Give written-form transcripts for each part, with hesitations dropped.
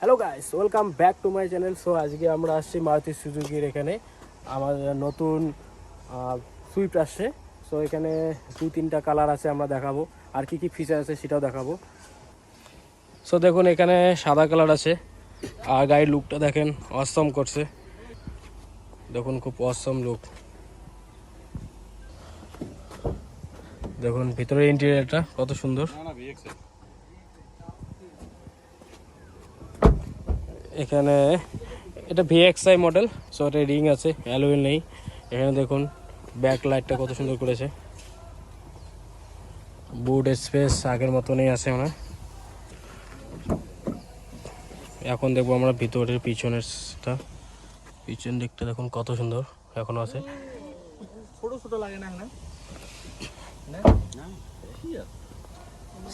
Hello guys, welcome back to my channel. So আজকে আমরা আসছি মারুতি সুজুকির এখানে। আমাদের নতুন সুইফট আসছে। সো এখানে 2-3টা কালার আছে, আমরা দেখাবো। আর কি কি ফিচার আছে সেটাও দেখাবো। সো দেখুন, এখানে সাদা কালার আছে। আর গাড়ির লুকটা দেখেন, অসম করছে। দেখুন, খুব অসম লুক। দেখুন ভিতরে ইন্টেরিয়রটা কত সুন্দর। এখানে এটা ভিএক্সআই মডেল। সো এটা রিং আছে, অ্যালুইল নেই। এখানে দেখুন ব্যাক লাইটটা কত সুন্দর করেছে। বুট স্পেস আগের মতনই আছে মনে হয়। এখন দেখবো আমরা ভিতরের পিছনেরটা। পিছন দিকটা দেখুন কত সুন্দর এখনো আছে। ছোট ছোট লাগে না না?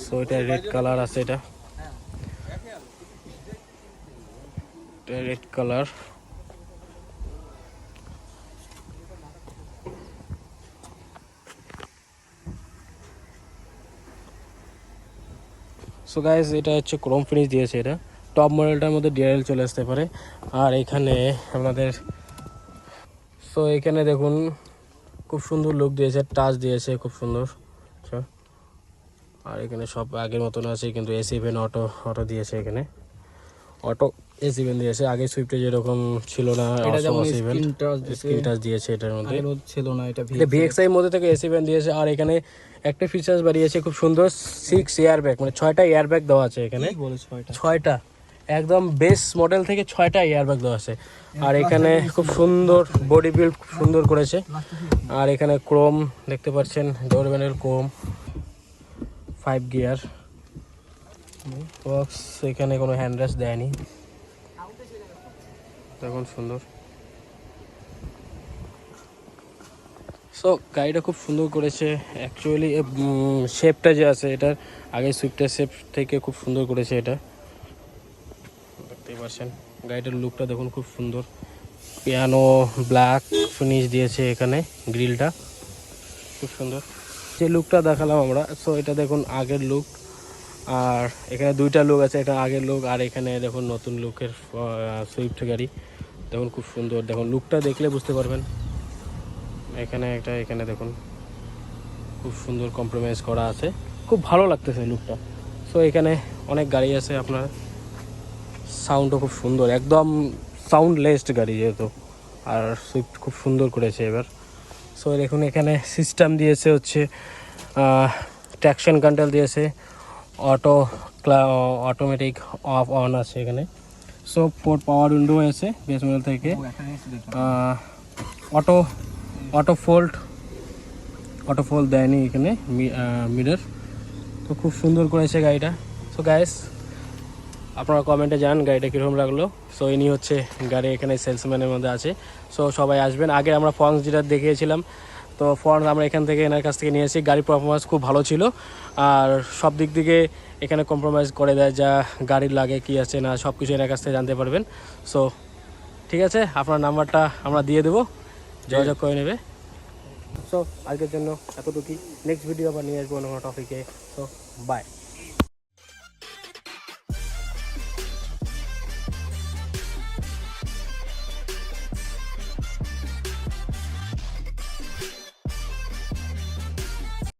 সো এটা রেড কালার আছে, এটা রেড কালার। সো গাইস, এটা হচ্ছে ক্রোম ফিনিশ দিয়েছে। এটা টপ মডেলটার মধ্যে ডিআরএল চলে আসতে পারে। আর এখানে আপনাদের এখানে দেখুন খুব সুন্দর লুক দিয়েছে, টাচ দিয়েছে খুব সুন্দর। আচ্ছা, আর এখানে সব আগের মতন আছে, কিন্তু A7 অটো দিয়েছে। এখানে অটো A7 দিয়েছে। আগে সুইফটে যেরকম ছিল না, এটা যেমন স্ক্রিন টাচ দিয়েছে এটার মধ্যে। ছিল না, এটা ভিএক্সআই মধ্যে থেকে A7 দিয়েছে। আর এখানে একটা ফিচার্স বাড়িয়েছে খুব সুন্দর, 6 এয়ার ব্যাগ, মানে 6টা এয়ার ব্যাগ দেওয়া আছে এখানে। বলে 6টা একদম বেস মডেল থেকে 6টা এয়ার ব্যাগ দেওয়া আছে। আর এখানে খুব সুন্দর বডি বিল্ড, খুব সুন্দর করেছে। আর এখানে ক্রোম দেখতে পাচ্ছেন, ডোর প্যানেল ক্রোম, 5 গিয়ার বক্স। এখানে কোনো হ্যান্ড রেস্ট দেয়নি, দেখুন সুন্দর। সো গাড়িটা খুব সুন্দর করেছে অ্যাকচুয়ালি। শেপটা যে আছে এটার আগে সুইফটের শেপ থেকে খুব সুন্দর করেছে এটা, দেখতেই পাচ্ছেন। গাড়িটার লুকটা দেখুন খুব সুন্দর। পিয়ানো ব্ল্যাক ফিনিশ দিয়েছে এখানে, গ্রিলটা খুব সুন্দর। যে লুকটা দেখালাম আমরা, সো এটা দেখুন আগের লুক। আর এখানে 2টা লুক আছে, এটা আগের লুক। আর এখানে দেখুন নতুন লুকের সুইফট গাড়ি, দেখুন খুব সুন্দর। দেখুন লুকটা দেখলে বুঝতে পারবেন। এখানে দেখুন খুব সুন্দর কম্প্রোমাইজ করা আছে, খুব ভালো লাগতেছে লুকটা। সো এখানে অনেক গাড়ি আছে আপনার। সাউন্ডও খুব সুন্দর, একদম সাউন্ডলেস গাড়ি যেহেতু। আর সুইফট খুব সুন্দর করেছে এবার। সো দেখুন এখানে সিস্টেম দিয়েছে হচ্ছে ট্র্যাকশন কন্ট্রোল দিয়েছে, অটোমেটিক অফ অন আছে এখানে। সো 4 পাওয়ার উইন্ডো আছে বেস মডেল থেকে। অটো ফোল্ড দেয়নি এখানে, মিরর। তো খুব সুন্দর করেছে গাড়িটা। সো গাইস, আপনারা কমেন্টে জানান গাড়িটা কীরকম লাগলো। সো ইনি হচ্ছে গাড়ি এখানে সেলসম্যানের মধ্যে আছে। সো সবাই আসবেন। আগে আমরা ফর্মস যেটা দেখিয়েছিলাম, তো ফর্মস আমরা এখান থেকে এনার কাছ থেকে নিয়েছি। গাড়ির পারফরমেন্স খুব ভালো ছিল। আর সব দিক থেকে এখানে কম্প্রোমাইজ করে দেয়, যা গাড়ির লাগে কি আছে না সব কিছু এনার কাছ থেকে জানতে পারবেন। সো ঠিক আছে, আপনার নাম্বারটা আমরা দিয়ে দেবো, যোগাযোগ করে নেবে। সো আজকের জন্য এতটুকুই। নেক্সট ভিডিও আবার নিয়ে আসবো অন্য কোনো টপিকে। So by.